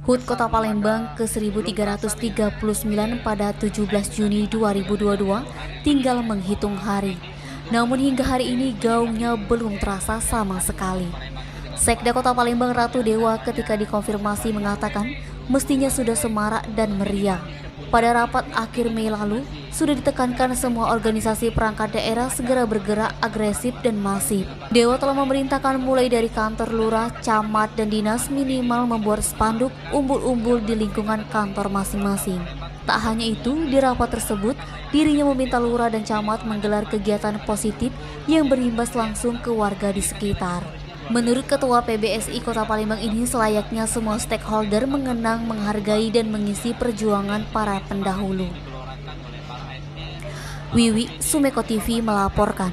HUT Kota Palembang ke-1339 pada 17 Juni 2022 tinggal menghitung hari. Namun hingga hari ini gaungnya belum terasa sama sekali. Sekda Kota Palembang Ratu Dewa ketika dikonfirmasi mengatakan mestinya sudah semarak dan meriah. Pada rapat akhir Mei lalu, sudah ditekankan semua organisasi perangkat daerah segera bergerak agresif dan masif. Dewa telah memerintahkan mulai dari kantor lurah, camat, dan dinas minimal membuat spanduk umbul-umbul di lingkungan kantor masing-masing. Tak hanya itu, di rapat tersebut, dirinya meminta lurah dan camat menggelar kegiatan positif yang berimbas langsung ke warga di sekitar. Menurut Ketua PBSI Kota Palembang ini, selayaknya semua stakeholder mengenang, menghargai, dan mengisi perjuangan para pendahulu. Wiwi, Sumeko TV melaporkan.